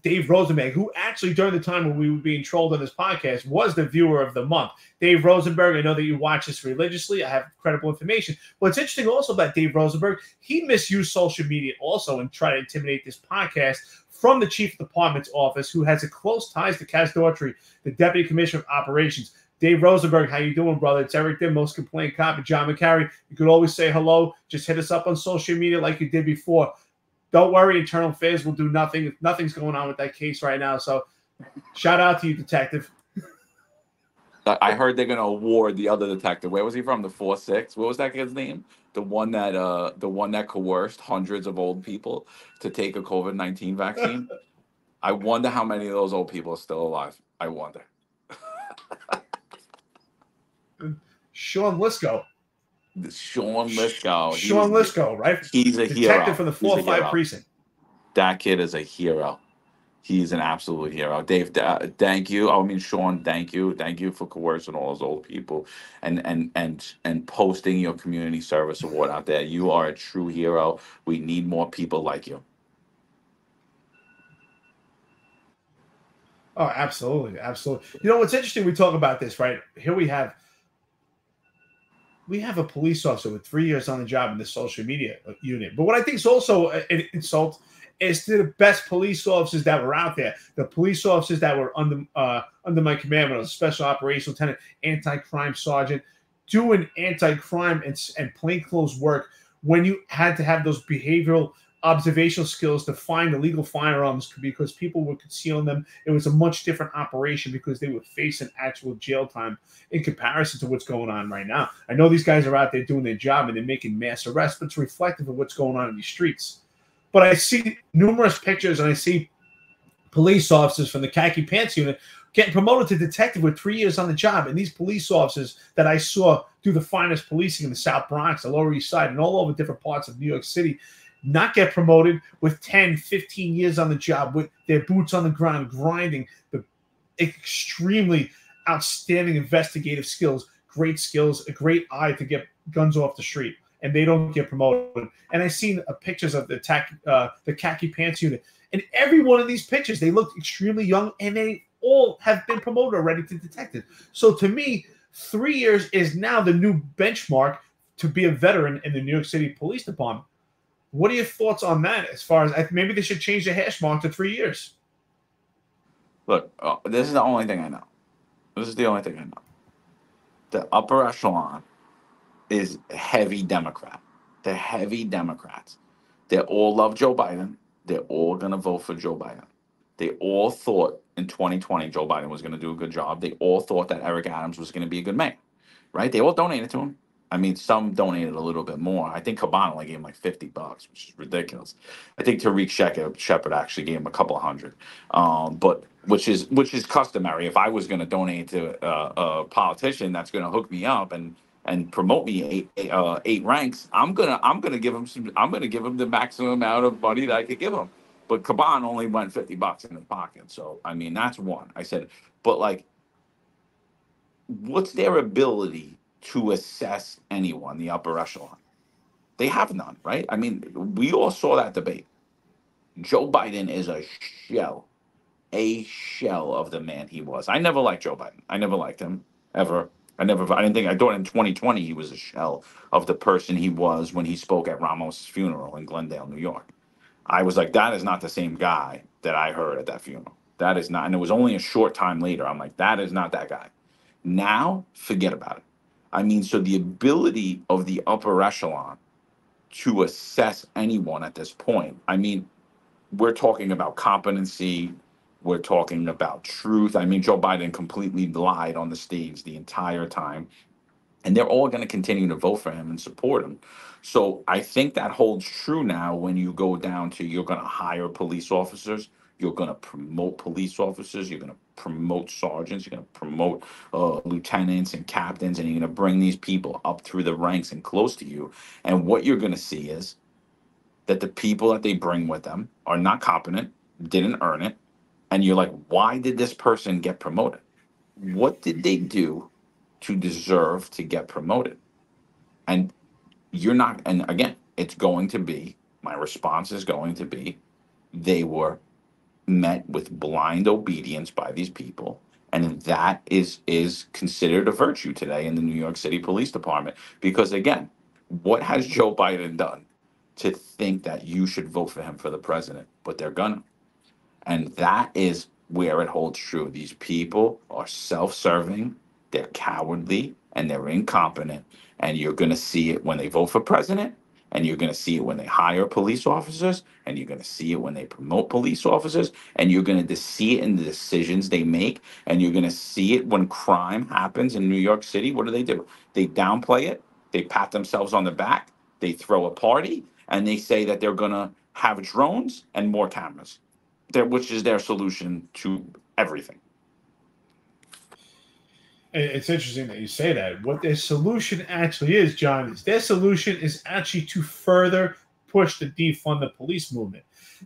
Dave Rosenberg, who actually during the time when we were being trolled on this podcast was the viewer of the month. Dave Rosenberg, I know that you watch this religiously. I have credible information. What's interesting also about Dave Rosenberg, he misused social media also and tried to intimidate this podcast from the chief of department's office, who has a close ties to Kaz Daughtry, the deputy commissioner of operations. Dave Rosenberg, how you doing, brother? It's Eric Dim, most complaint cop, and John McCarry. You could always say hello. Just hit us up on social media like you did before. Don't worry, Internal Affairs will do nothing. Nothing's going on with that case right now. So shout out to you, detective.
I heard they're going to award the other detective. Where was he from? The 4-6? What was that kid's name? The one that coerced hundreds of old people to take a COVID-19 vaccine. I wonder how many of those old people are still alive. I wonder.
Sean Lisco.
Sean Lisco.
Sean Lisco, right?
He's a
detective
hero.
from the 405 precinct.
That kid is a hero. He's an absolute hero. Dave, thank you. I mean, Sean, thank you. Thank you for coercing all those old people and posting your community service award out there. You are a true hero. We need more people like you.
Oh, absolutely. Absolutely. You know, what's interesting, we talk about this, right? Here we have a police officer with 3 years on the job in the social media unit. But what I think is also an insult is to the best police officers that were out there, the police officers that were under my command when I was a special operations lieutenant, anti-crime sergeant, doing anti-crime and plainclothes work when you had to have those behavioral observational skills to find illegal firearms because people were concealing them. It was a much different operation because they were facing actual jail time in comparison to what's going on right now. I know these guys are out there doing their job and they're making mass arrests, but it's reflective of what's going on in these streets. But I see numerous pictures and I see police officers from the khaki pants unit getting promoted to detective with 3 years on the job. And these police officers that I saw do the finest policing in the South Bronx, the Lower East Side, and all over different parts of New York City, not get promoted with 10, 15 years on the job, with their boots on the ground, grinding, the extremely outstanding investigative skills, a great eye to get guns off the street, and they don't get promoted. And I've seen pictures of the khaki pants unit. And every one of these pictures, they look extremely young, and they all have been promoted already to detective. So to me, 3 years is now the new benchmark to be a veteran in the New York City Police Department. What are your thoughts on that? As far as maybe they should change the hash mark to 3 years.
Look, this is the only thing I know. This is the only thing I know. The upper echelon is heavy Democrat. They're heavy Democrats. They all love Joe Biden. They're all going to vote for Joe Biden. They all thought in 2020 Joe Biden was going to do a good job. They all thought that Eric Adams was going to be a good mayor, right? They all donated to him. I mean, some donated a little bit more. I think Caban only gave him like $50, which is ridiculous. I think Tariq Shepard actually gave him a couple of hundred. But which is customary. If I was going to donate to a politician that's going to hook me up and promote me eight ranks, I'm gonna give him the maximum amount of money that I could give him. But Caban only went $50 in his pocket, so I mean that's one. I said, but like, what's their ability to assess anyone, the upper echelon? They have none, right? I mean, we all saw that debate. Joe Biden is a shell of the man he was. I never liked Joe Biden. I never liked him ever. I didn't think, I thought in 2020 he was a shell of the person he was when he spoke at Ramos' funeral in Glendale, New York. I was like, that is not the same guy that I heard at that funeral. That is not, and it was only a short time later. I'm like, that is not that guy. Now, forget about it. I mean, so the ability of the upper echelon to assess anyone at this point, I mean, we're talking about competency. We're talking about truth. I mean, Joe Biden completely lied on the stage the entire time. And they're all going to continue to vote for him and support him. So I think that holds true now when you go down to, you're going to hire police officers, you're going to promote police officers, you're going to promote sergeants, you're going to promote lieutenants and captains, and you're going to bring these people up through the ranks and close to you. And what you're going to see is that the people that they bring with them are not competent, didn't earn it. And you're like, why did this person get promoted? What did they do to deserve to get promoted? And you're not, and again, it's going to be, my response is going to be, they were met with blind obedience by these people. And that is considered a virtue today in the New York City Police Department. Because again, what has Joe Biden done to think that you should vote for him for the president? But they're gonna. And that is where it holds true. These people are self-serving, they're cowardly, and they're incompetent. And you're going to see it when they vote for president, and you're going to see it when they hire police officers, and you're going to see it when they promote police officers, and you're going to see it in the decisions they make, and you're going to see it when crime happens in New York City. What do? They downplay it, they pat themselves on the back, they throw a party, and they say that they're going to have drones and more cameras, which is their solution to everything.
It's interesting that you say that. What their solution actually is, John, is their solution is actually to further push the defund the police movement.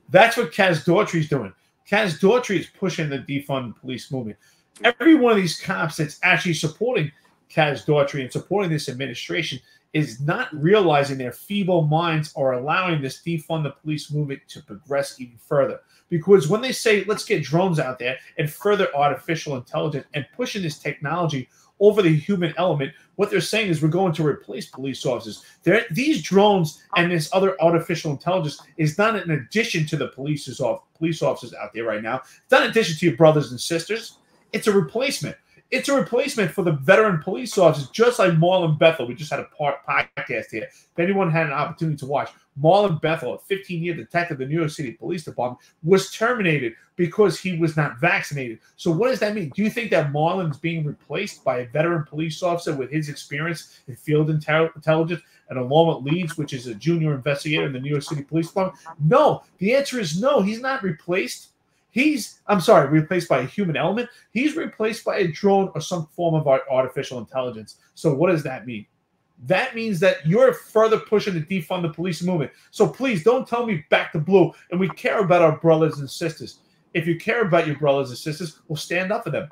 That's what Kaz Daughtry's doing. Kaz Daughtry is pushing the defund the police movement. Every one of these cops that's actually supporting Kaz Daughtry and supporting this administration is not realizing their feeble minds are allowing this defund the police movement to progress even further. Because when they say, let's get drones out there and further artificial intelligence and pushing this technology over the human element, what they're saying is we're going to replace police officers. These drones and this other artificial intelligence is not an addition to the police officers out there right now. It's not an addition to your brothers and sisters. It's a replacement. It's a replacement for the veteran police officers, just like Marlon Bethel. We just had a podcast here. If anyone had an opportunity to watch, Marlon Bethel, a 15-year detective of the New York City Police Department, was terminated because he was not vaccinated. So what does that mean? Do you think that Marlon's being replaced by a veteran police officer with his experience in field intelligence and along with Leeds, which is a junior investigator in the New York City Police Department? No. The answer is no. He's not replaced. Replaced by a human element. He's replaced by a drone or some form of artificial intelligence. So what does that mean? That means that you're further pushing to defund the police movement. So please don't tell me back to blue. And we care about our brothers and sisters. If you care about your brothers and sisters, well, stand up for them.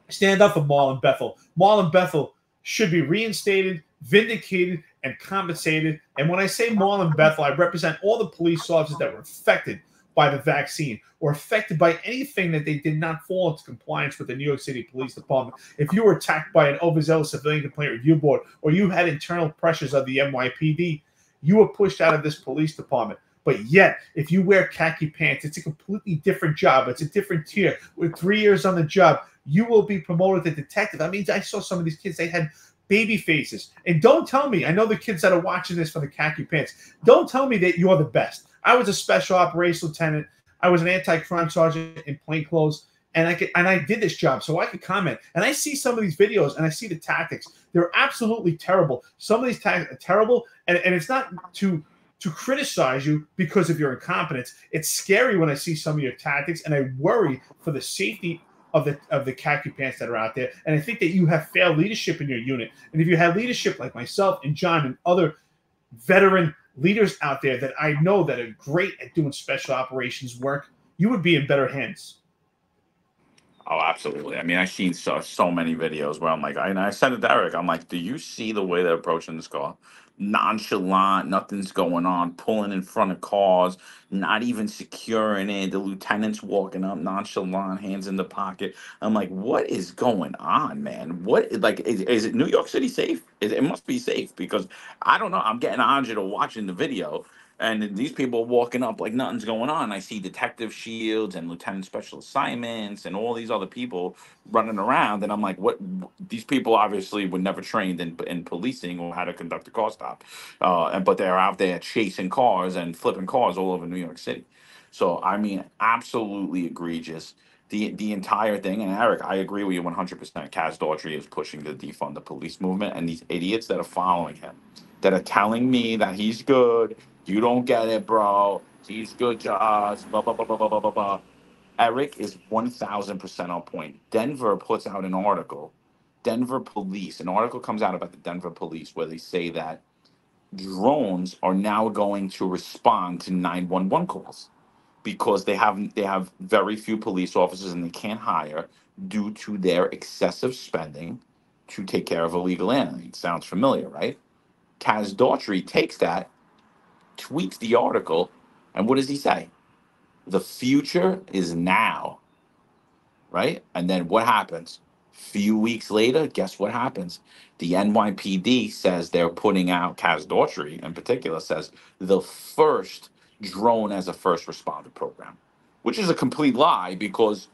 Stand up for Marlon Bethel. Marlon Bethel should be reinstated, vindicated, and compensated. And when I say Marlon Bethel, I represent all the police officers that were affected by the vaccine or affected by anything that they did not fall into compliance with the New York City Police Department. If you were attacked by an overzealous civilian complaint review board or you had internal pressures of the NYPD, you were pushed out of this police department. But yet, if you wear khaki pants, it's a completely different job. It's a different tier. With 3 years on the job, you will be promoted to detective. That means I saw some of these kids, they had baby faces. And don't tell me, I know the kids that are watching this for the khaki pants, don't tell me that you're the best. I was a special operations lieutenant. I was an anti-crime sergeant in plainclothes, and I did this job, so I could comment. And I see some of these videos, and I see the tactics. They're absolutely terrible. Some of these tactics are terrible, and it's not to to criticize you because of your incompetence. It's scary when I see some of your tactics, and I worry for the safety of the khaki pants that are out there. And I think that you have failed leadership in your unit. And if you had leadership like myself and John and other veteran leaders out there that I know that are great at doing special operations work, you would be in better hands.
Oh, absolutely. I mean, I've seen so many videos where I'm like, and I said it to Eric, I'm like, do you see the way they're approaching this car? Nonchalant, nothing's going on, pulling in front of cars, not even securing it. The lieutenant's walking up nonchalant, hands in the pocket. I'm like, what is going on, man? What, like, is it New York City safe? It must be safe, because I don't know. I'm getting agita watching the video. And these people are walking up like nothing's going on. I see Detective Shields and Lieutenant Special Assignments and all these other people running around. And I'm like, what? These people obviously were never trained in policing or how to conduct a car stop. But they're out there chasing cars and flipping cars all over New York City. So, I mean, absolutely egregious. The entire thing. And Eric, I agree with you 100%. Kaz Daughtry is pushing the defund the police movement, and these idiots that are following him, that are telling me that he's good. You don't get it, bro. He's good to us. Blah, blah, blah, blah, blah, blah, blah, blah. Eric is 1,000% on point. Denver puts out an article. Denver police, an article comes out about the Denver police where they say that drones are now going to respond to 911 calls because they have very few police officers and they can't hire due to their excessive spending to take care of illegal aliens. Sounds familiar, right? Kaz Daughtry takes that, tweets the article, and what does he say? The future is now, right? And then what happens? Few weeks later, guess what happens? The NYPD says they're putting out, Kaz Daughtry in particular says, the first drone as a first responder program, which is a complete lie because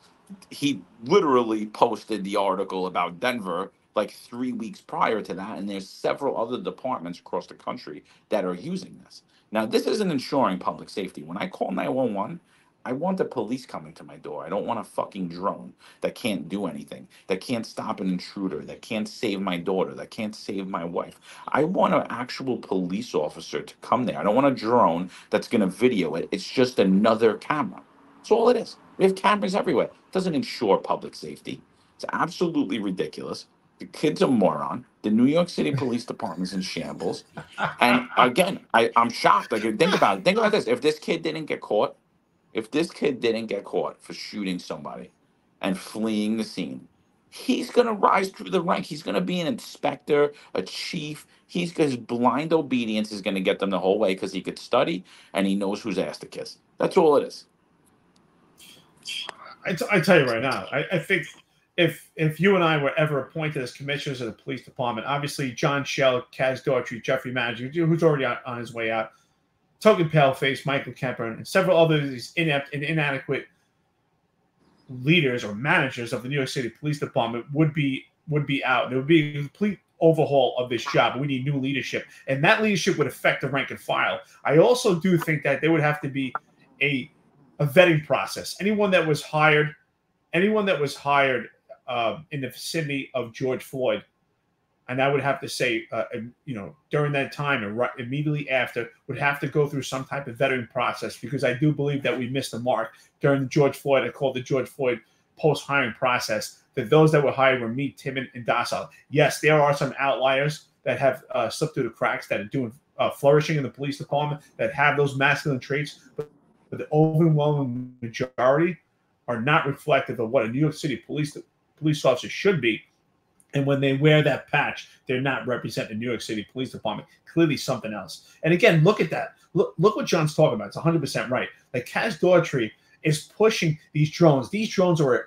he literally posted the article about Denver like 3 weeks prior to that, and there's several other departments across the country that are using this. Now, this isn't ensuring public safety. When I call 911, I want the police coming to my door. I don't want a fucking drone that can't do anything, that can't stop an intruder, that can't save my daughter, that can't save my wife. I want an actual police officer to come there. I don't want a drone that's going to video it. It's just another camera. That's all it is. We have cameras everywhere. It doesn't ensure public safety. It's absolutely ridiculous. The kid's a moron. The New York City Police Department's in shambles. And again, I'm shocked. Like, think about it. Think about this. If this kid didn't get caught, for shooting somebody and fleeing the scene, he's going to rise through the rank. He's going to be an inspector, a chief. His blind obedience is going to get them the whole way because he could study and he knows whose ass to kiss. That's all it is.
I tell you right now, I think if you and I were ever appointed as commissioners of the police department, obviously John Shell, Kaz Daughtry, Jeffrey Magic, who's already on his way out, Token Paleface, Michael Kemper, and several others inept and inadequate leaders or managers of the New York City Police Department would be out. There would be a complete overhaul of this job. We need new leadership, and that leadership would affect the rank and file. I also do think that there would have to be a vetting process. Anyone that was hired in the vicinity of George Floyd, and I would have to say, during that time and right immediately after, would have to go through some type of vetting process, because I do believe that we missed the mark during the George Floyd. I call the George Floyd post-hiring process, that those that were hired were meek, timid, and docile. Yes, there are some outliers that have slipped through the cracks that are doing flourishing in the police department, that have those masculine traits, but the overwhelming majority are not reflective of what a New York City police officer should be. And when they wear that patch, they're not representing the New York City Police Department. Clearly something else. And again, look at that. Look what John's talking about. It's 100% right. Like, Kaz Daughtry is pushing these drones. These drones are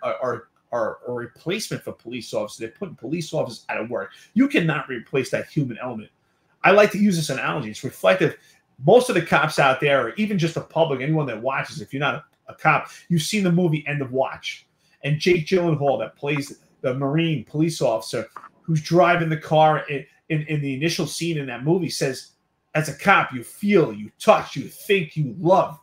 a replacement for police officers. They're putting police officers out of work. You cannot replace that human element. I like to use this analogy. It's reflective. Most of the cops out there, or even just the public, anyone that watches, if you're not a cop, you've seen the movie End of Watch. And Jake Gyllenhaal, that plays the Marine police officer who's driving the car in the initial scene in that movie, says, as a cop, you feel, you touch, you think, you love.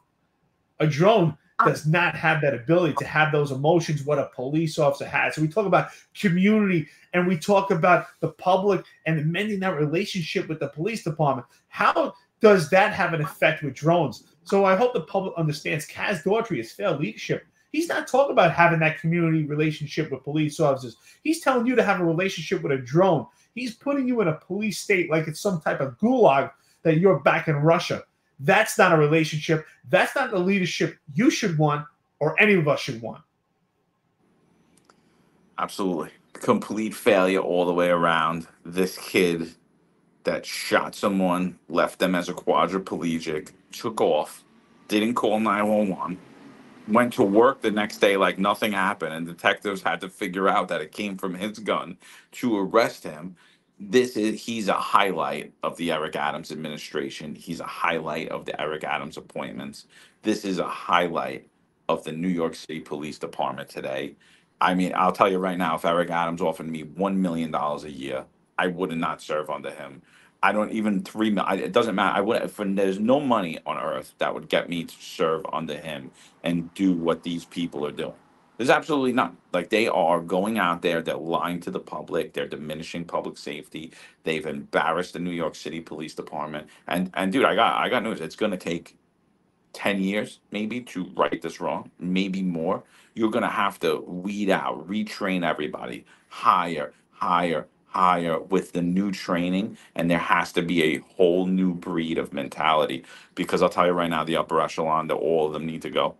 A drone does not have that ability to have those emotions what a police officer has. So we talk about community, and we talk about the public and mending that relationship with the police department. How does that have an effect with drones? So I hope the public understands Kaz Daughtry has failed leadership. He's not talking about having that community relationship with police officers. He's telling you to have a relationship with a drone. He's putting you in a police state like it's some type of gulag that you're back in Russia. That's not a relationship. That's not the leadership you should want or any of us should want.
Absolutely. Complete failure all the way around. This kid that shot someone, left them as a quadriplegic, took off, didn't call 911, went to work the next day like nothing happened, and detectives had to figure out that it came from his gun to arrest him. He's a highlight of the Eric Adams administration. He's a highlight of the Eric Adams appointments. This is a highlight of the New York City Police Department today. I mean, I'll tell you right now, if Eric Adams offered me $1 million a year, I would not serve under him. I don't even 3 million. It doesn't matter. I would. There's no money on earth that would get me to serve under him and do what these people are doing. There's absolutely none. Like, they are going out there, they're lying to the public, they're diminishing public safety. They've embarrassed the New York City Police Department. And dude, I got news. It's gonna take 10 years maybe to right this wrong, maybe more. You're going to have to weed out, retrain everybody, hire with the new training, and there has to be a whole new breed of mentality, because I'll tell you right now, the upper echelon, all of them need to go,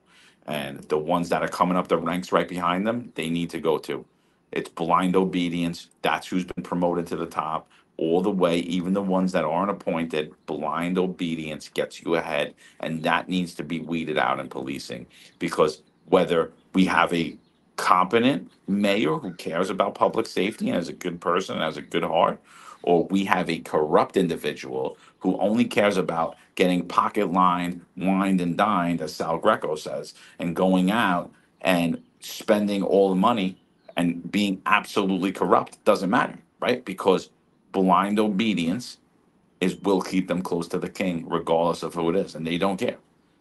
and the ones that are coming up the ranks right behind them, they need to go too. It's blind obedience. That's who's been promoted to the top all the way. Even the ones that aren't appointed, blind obedience gets you ahead. And that needs to be weeded out in policing, because whether we have a competent mayor who cares about public safety and is a good person and has a good heart, or we have a corrupt individual who only cares about getting pocket lined, wined, and dined, as Sal Greco says, and going out and spending all the money and being absolutely corrupt, doesn't matter, right? Because blind obedience will keep them close to the king, regardless of who it is, and they don't care.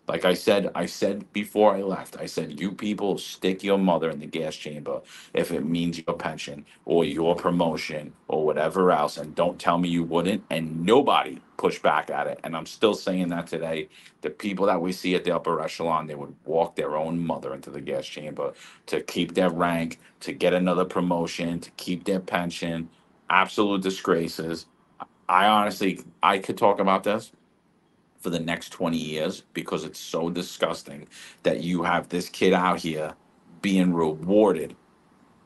Like I said before I left, I said, you people stick your mother in the gas chamber if it means your pension or your promotion or whatever else, and don't tell me you wouldn't. And nobody pushed back at it. And I'm still saying that today. The people that we see at the upper echelon, they would walk their own mother into the gas chamber to keep their rank, to get another promotion, to keep their pension. Absolute disgraces. I could talk about this for the next 20 years, because it's so disgusting that you have this kid out here being rewarded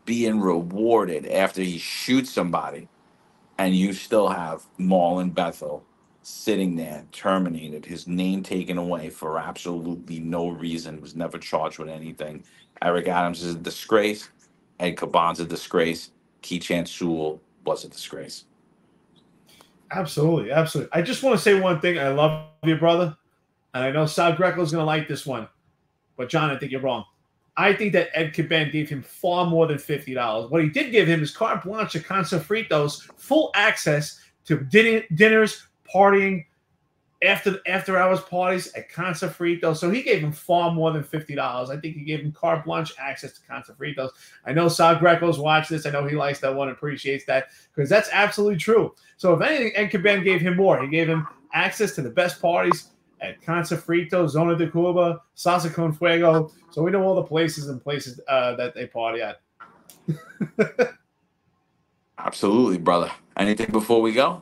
after he shoots somebody, and you still have Marlon Bethel sitting there terminated, his name taken away for absolutely no reason, was never charged with anything. Eric Adams is a disgrace. Ed Caban's a disgrace. Keechant Sewell was a disgrace.
Absolutely. I just want to say one thing. I love you, brother. And I know Sal Greco is going to like this one. But, John, I think you're wrong. I think that Ed Caban gave him far more than $50. What he did give him is carte blanche to Consofritos, full access to dinners, partying, after-hours parties at Consofritos. So he gave him far more than $50. I think he gave him carte blanche access to Consofritos. I know Sal Greco's watched this. I know he likes that one, appreciates that, because that's absolutely true. So if anything, Ed Caban gave him more. He gave him access to the best parties at Consofritos, Zona de Cuba, Salsa Con Fuego. So we know all the places that they party at.
Absolutely, brother. Anything before we go?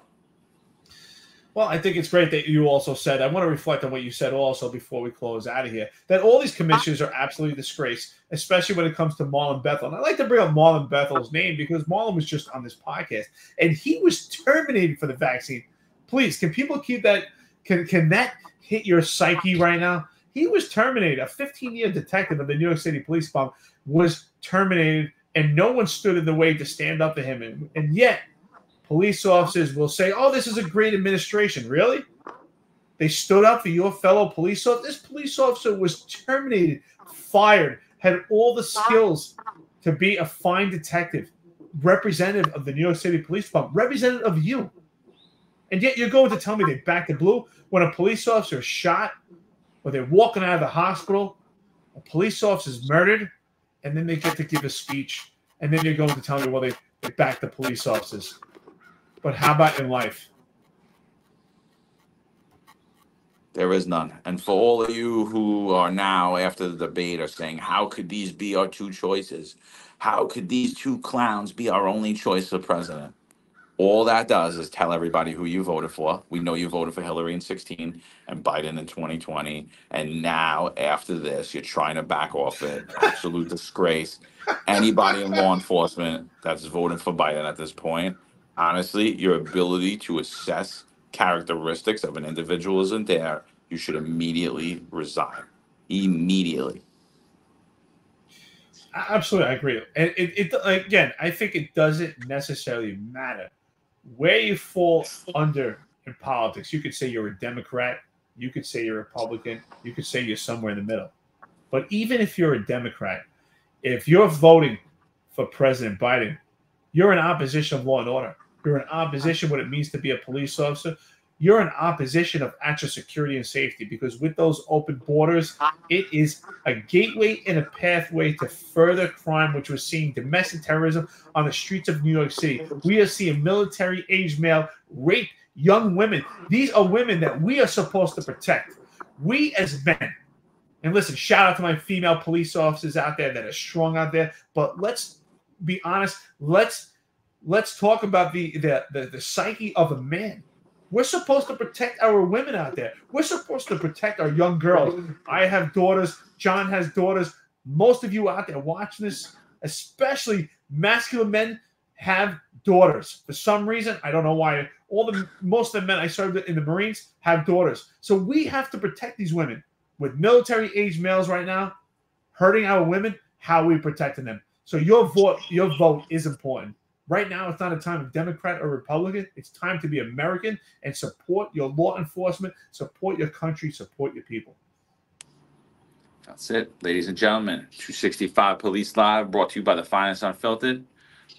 Well, I think it's great that you also said, I want to reflect on what you said also before we close out of here, that all these commissioners are absolutely disgraced, especially when it comes to Marlon Bethel. And I like to bring up Marlon Bethel's name because Marlon was just on this podcast, and he was terminated for the vaccine. Please, can people keep that? Can that hit your psyche right now? He was terminated. A 15-year detective of the New York City Police Department was terminated, and no one stood in the way to stand up to him. And yet, police officers will say, oh, this is a great administration. Really? They stood up for your fellow police officer? This police officer was terminated, fired, had all the skills to be a fine detective, representative of the New York City Police Department, representative of you. And yet you're going to tell me they backed the blue when a police officer is shot or they're walking out of the hospital, a police officer is murdered, and then they get to give a speech. And then you're going to tell me, well, they backed the police officers. But how about in life?
There is none. And for all of you who are now, after the debate, are saying, how could these be our two choices? How could these two clowns be our only choice for president? All that does is tell everybody who you voted for. We know you voted for Hillary in 16 and Biden in 2020. And now, after this, you're trying to back off it. Absolute disgrace. Anybody in law enforcement that's voting for Biden at this point, honestly, your ability to assess characteristics of an individual isn't there. You should immediately resign. Immediately.
Absolutely, I agree. And again, I think it doesn't necessarily matter where you fall under in politics. You could say you're a Democrat, you could say you're a Republican, you could say you're somewhere in the middle. But even if you're a Democrat, if you're voting for President Biden, you're in opposition of law and order. You're in opposition what it means to be a police officer. You're in opposition of actual security and safety, because with those open borders, it is a gateway and a pathway to further crime, which we're seeing domestic terrorism on the streets of New York City. We are seeing military-aged male rape young women. These are women that we are supposed to protect. We as men, and listen, shout out to my female police officers out there that are strong out there, but let's be honest. Let's talk about the psyche of a man. We're supposed to protect our women out there. We're supposed to protect our young girls. I have daughters. John has daughters. Most of you out there watching this, especially masculine men, have daughters. For some reason, I don't know why. Most of the men I served in the Marines have daughters. So we have to protect these women. With military-aged males right now hurting our women, how are we protecting them? So your vote is important. Right now, it's not a time of Democrat or Republican. It's time to be American and support your law enforcement, support your country, support your people.
That's it, ladies and gentlemen. 265 Police Live, brought to you by the Finest Unfiltered.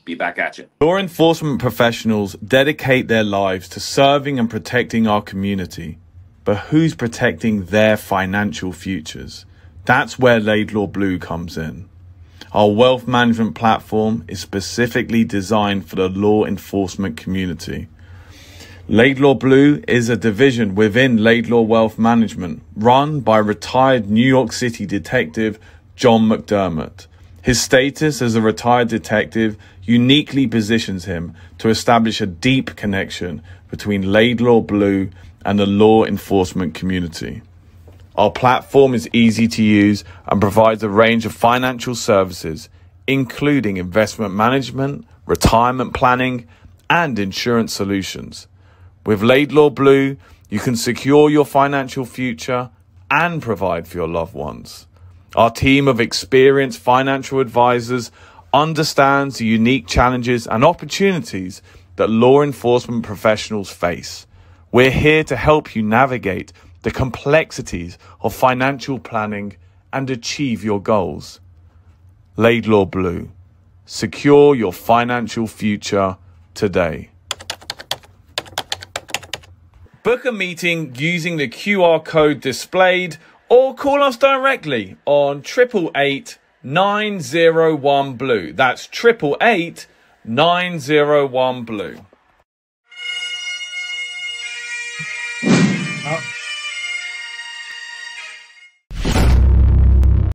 Be back at you.
Law enforcement professionals dedicate their lives to serving and protecting our community. But who's protecting their financial futures? That's where Laidlaw Blue comes in. Our wealth management platform is specifically designed for the law enforcement community. Laidlaw Blue is a division within Laidlaw Wealth Management, run by retired New York City detective John McDermott. His status as a retired detective uniquely positions him to establish a deep connection between Laidlaw Blue and the law enforcement community. Our platform is easy to use and provides a range of financial services, including investment management, retirement planning, and insurance solutions. With Laidlaw Blue, you can secure your financial future and provide for your loved ones. Our team of experienced financial advisors understands the unique challenges and opportunities that law enforcement professionals face. We're here to help you navigate the complexities of financial planning and achieve your goals. Laidlaw Blue. Secure your financial future today. Book a meeting using the QR code displayed or call us directly on 888-901 Blue. That's 888-901 Blue.